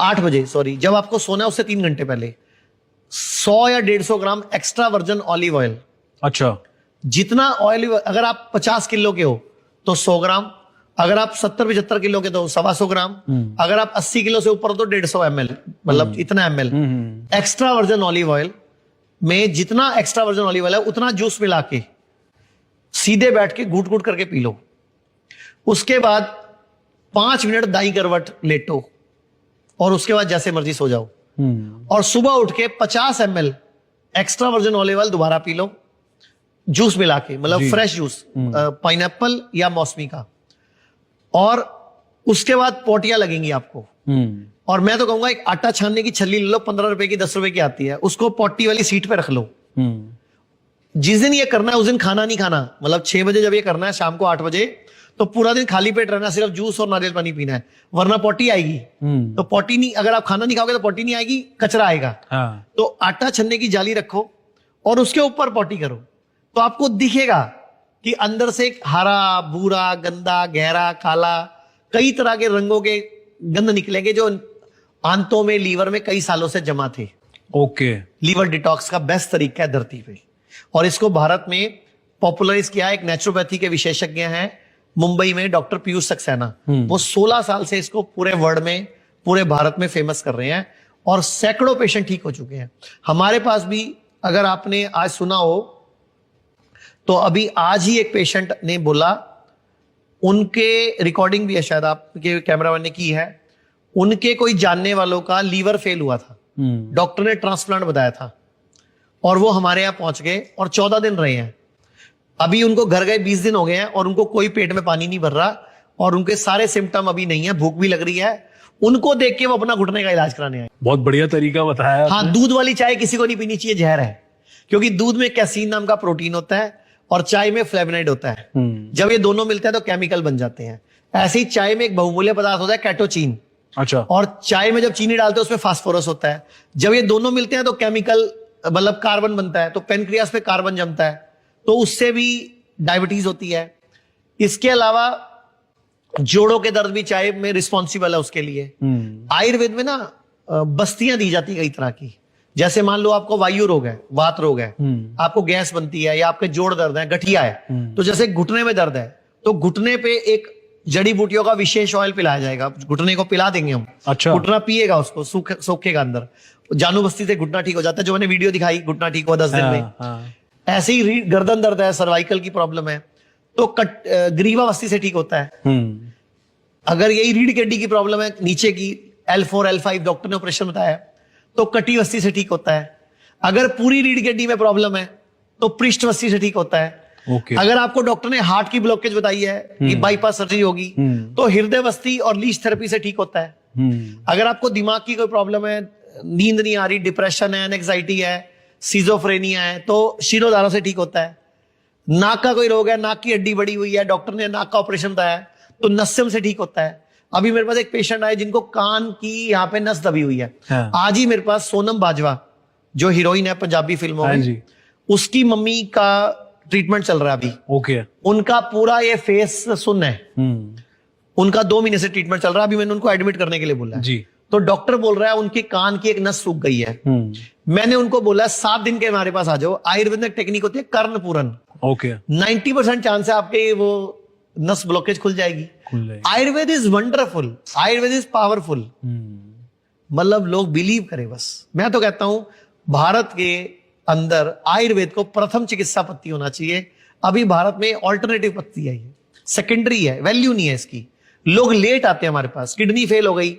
8 बजे सॉरी, जब आपको सोना है उससे 3 घंटे पहले 100 या 150 ग्राम एक्स्ट्रा वर्जिन ऑलिव ऑयल। अच्छा, जितना ऑयल, अगर आप 50 किलो के हो तो 100 ग्राम, अगर आप 70-75 किलो के तो 125 ग्राम, अगर आप 80 किलो से ऊपर हो तो 150 ml, मतलब इतना ml extra virgin olive oil में। जितना एक्स्ट्रा वर्जिन ऑलिव ऑयल है उतना जूस मिला के सीधे बैठ के घूट घूट करके पी लो। उसके बाद 5 मिनट दाई करवट लेटो और उसके बाद जैसे मर्जी सो जाओ। और सुबह उठ के 50 ml extra virgin olive oil दोबारा पी लो, जूस मिला के, मतलब फ्रेश जूस, पाइनएप्पल या मौसमी का। और उसके बाद पोटियां लगेंगी आपको। और मैं तो कहूंगा एक आटा छानने की छल्ली ले लो, 15 रुपए की, 10 रुपए की आती है, उसको पोटी वाली सीट पे रख लो। जिस दिन ये करना है उस दिन खाना नहीं खाना, मतलब 6 बजे जब ये करना है शाम को 8 बजे, तो पूरा दिन खाली पेट रहना, सिर्फ जूस और नारियल पानी पीना है, वरना पोटी आएगी। तो पोटी नहीं, अगर आप खाना नहीं खाओगे तो पोटी नहीं आएगी, कचरा आएगा। तो आटा छन्ने की जाली रखो और उसके ऊपर पोटी करो, तो आपको दिखेगा कि अंदर से एक हरा, भूरा, गंदा, गहरा, काला, कई तरह के रंगों के गंध निकलेंगे जो आंतों में, लीवर में कई सालों से जमा थे। ओके। लीवर डिटॉक्स का बेस्ट तरीका है धरती पे, और इसको भारत में पॉपुलराइज किया एक नेचुरोपैथी के विशेषज्ञ हैं मुंबई में, डॉक्टर पीयूष सक्सेना। वो 16 साल से इसको पूरे वर्ल्ड में, पूरे भारत में फेमस कर रहे हैं और सैकड़ों पेशेंट ठीक हो चुके हैं। हमारे पास भी, अगर आपने आज सुना हो तो अभी आज ही एक पेशेंट ने बोला, उनके रिकॉर्डिंग भी है, शायद आपके कैमरामैन ने की है, उनके कोई जानने वालों का लीवर फेल हुआ था, डॉक्टर ने ट्रांसप्लांट बताया था, और वो हमारे यहाँ पहुंच गए और 14 दिन रहे हैं। अभी उनको घर गए 20 दिन हो गए हैं और उनको कोई पेट में पानी नहीं भर रहा और उनके सारे सिम्टम अभी नहीं है, भूख भी लग रही है। उनको देख के वो अपना घुटने का इलाज कराने आए। बहुत बढ़िया तरीका बताया। हाँ, दूध वाली चाय किसी को नहीं पीनी चाहिए, जहर है, क्योंकि दूध में कैसीन नाम का प्रोटीन होता है और चाय में फ्लेवोनॉइड होता है। जब ये दोनों मिलते हैं तो केमिकल बन जाते हैं। ऐसे ही चाय में एक बहुमूल्य पदार्थ होता है कैटोचीन। अच्छा। और चाय में जब चीनी डालते हैं उसमें फास्फोरस होता है। जब ये दोनों मिलते हैं तो केमिकल, मतलब कार्बन बनता है, तो पेनक्रियास पे कार्बन जमता है, तो उससे भी डायबिटीज होती है। इसके अलावा जोड़ों के दर्द भी चाय में रिस्पॉन्सिबल है उसके लिए। आयुर्वेद में ना बस्तियां दी जाती है कई तरह की। जैसे मान लो आपको वायु रोग है, वात रोग है, आपको गैस बनती है, या आपके जोड़ दर्द है, गठिया है, तो जैसे घुटने में दर्द है तो घुटने पे एक जड़ी बूटियों का विशेष ऑयल पिलाया जाएगा, घुटने को पिला देंगे हम। अच्छा। घुटना पिएगा, उसको सूखेगा अंदर, जानु बस्ती से घुटना ठीक हो जाता है, जो मैंने वीडियो दिखाई, घुटना ठीक हुआ 10 दिन में। ऐसे ही गर्दन दर्द है, सर्वाइकल की प्रॉब्लम है, तो ग्रीवा बस्ती से ठीक होता है। अगर यही रीढ़ की हड्डी की प्रॉब्लम है नीचे की, L4 L5 डॉक्टर ने ऑपरेशन बताया, तो कटी वस्ती से ठीक होता है। अगर पूरी रीढ़ की हड्डी में प्रॉब्लम है तो पृष्ठ वस्ती से ठीक होता है। अगर आपको डॉक्टर ने हार्ट की ब्लॉकेज बताई है कि बाईपास सर्जरी होगी, तो हृदय वस्ती और लीच थेरेपी से ठीक होता है। अगर आपको दिमाग की कोई प्रॉब्लम है, नींद नहीं आ रही, डिप्रेशन है, एंजाइटी है, सिजोफ्रेनिया है, तो शिरोधारा से ठीक होता है। नाक का कोई रोग है, नाक की हड्डी बड़ी हुई है, डॉक्टर ने नाक का ऑपरेशन बताया, तो नस्यम से ठीक होता है। अभी मेरे पास एक पेशेंट आए जिनको कान की यहाँ पे नस दबी हुई है। आज ही मेरे पास सोनम बाजवा, जो हीरोइन है पंजाबी फिल्मों में, उसकी मम्मी का ट्रीटमेंट चल रहा है अभी। ओके। उनका पूरा ये फेस सुन्न है, उनका 2 महीने से ट्रीटमेंट चल रहा है। अभी मैंने उनको एडमिट करने के लिए बोला है, तो डॉक्टर बोल रहा है उनके कान की एक नस सूख गई है। मैंने उनको बोला 7 दिन के हमारे पास आ जाओ। आयुर्वेद में टेक्निक होती है कर्ण पूरन। ओके। 90% चांस है आपके वो नस ब्लॉकेज खुल जाएगी। Ayurveda is wonderful, Ayurveda is powerful. मतलब लोग बिलीव करें बस। मैं तो कहता हूं भारत के अंदर आयुर्वेद को प्रथम चिकित्सा पद्धति होना चाहिए। अभी भारत में ऑल्टरनेटिव पद्धति है, ये सेकेंडरी है, वैल्यू नहीं है इसकी। लोग लेट आते हैं हमारे पास, किडनी फेल हो गई,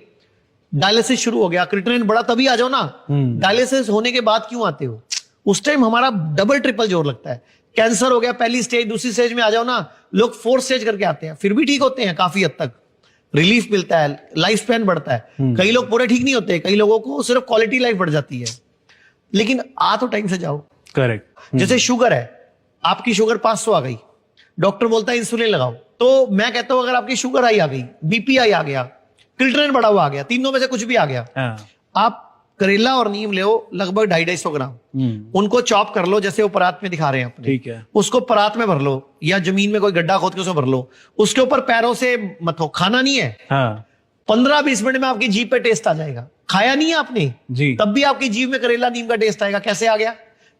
डायलिसिस शुरू हो गया, क्रिएटिनिन बढ़ा, तभी आ जाओ ना। डायलिसिस होने के बाद क्यों आते हो? उस टाइम हमारा डबल ट्रिपल जोर लगता है। कैंसर हो गया पहली स्टेज, दूसरी स्टेज में आ जाओ ना, लोग 4th स्टेज करके आते हैं, फिर भी ठीक होते हैं, काफी हद तक रिलीफ मिलता है, लाइफ स्पैन बढ़ता है। कई लोग पूरे ठीक नहीं होते, कई लोगों को सिर्फ क्वालिटी लाइफ बढ़ जाती है। लेकिन आ तो टाइम से जाओ। करेक्ट। जैसे शुगर है, आपकी शुगर 500 आ गई, डॉक्टर बोलता है इंसुलिन लगाओ, तो मैं कहता हूं अगर आपकी शुगर हाई आ गई, बीपी हाई आ गया, क्रिएटिनिन बढ़ा हुआ आ गया, तीनों में से कुछ भी आ गया, आप करेला और नीम ले लगभग 250-250 ग्राम, उनको चॉप कर लो जैसे वो परात में दिखा रहे हैं अपने, ठीक है। उसको परात में भर लो या जमीन में कोई गड्ढा खोद के उसको भर लो, उसके ऊपर पैरों से मत हो, खाना नहीं है। 15-20 मिनट में आपकी जीभ पे टेस्ट आ जाएगा। खाया नहीं है आपने जी। तब भी आपकी जीभ में करेला नीम का टेस्ट आएगा। कैसे आ गया?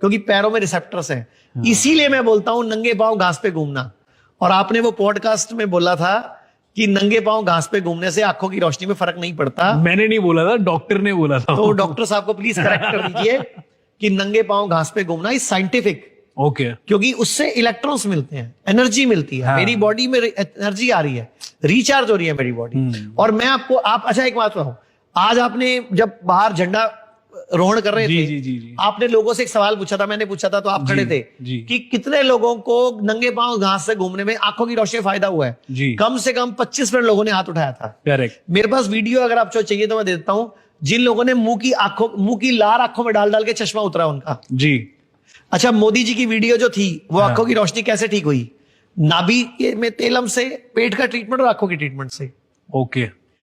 क्योंकि पैरों में रिसेप्टर्स हैं। इसीलिए मैं बोलता हूं नंगे पांव घास पे घूमना। और आपने वो पॉडकास्ट में बोला था कि नंगे पांव घास पे घूमने से आंखों की रोशनी में फर्क नहीं पड़ता। मैंने नहीं बोला था, डॉक्टर ने बोला था। तो डॉक्टर साहब को प्लीज करेक्ट कर दीजिए कि नंगे पांव घास पे घूमना इज साइंटिफिक। ओके। क्योंकि उससे इलेक्ट्रॉन्स मिलते हैं, एनर्जी मिलती है। हाँ। मेरी बॉडी में एनर्जी आ रही है, रिचार्ज हो रही है मेरी बॉडी। और मैं आपको अच्छा एक बात बताऊं, आज आपने जब बाहर झंडा रोहण कर रहे जी, थे, जी, जी, जी। आपने लोगों से एक सवाल पूछा था, मैंने पूछा था तो आप खड़े थे जी। कि कितने लोगों को नंगे पांव घास से घूमने में आंखों की रोशनी में फायदा हुआ है। जी। कम से कम 25 मिनट लोगों ने हाथ उठाया था। करेक्ट। मेरे पास वीडियो अगर आपको चाहिए तो मैं दे देता हूं, जिन लोगों ने मुंह की लार आंखों में डाल डाल के चश्मा उतरा उनका। जी। अच्छा, मोदी जी की वीडियो जो थी वो आंखों की रोशनी कैसे ठीक हुई? नाभि में तेलम से, पेट का ट्रीटमेंट और आंखों की ट्रीटमेंट से। ओके।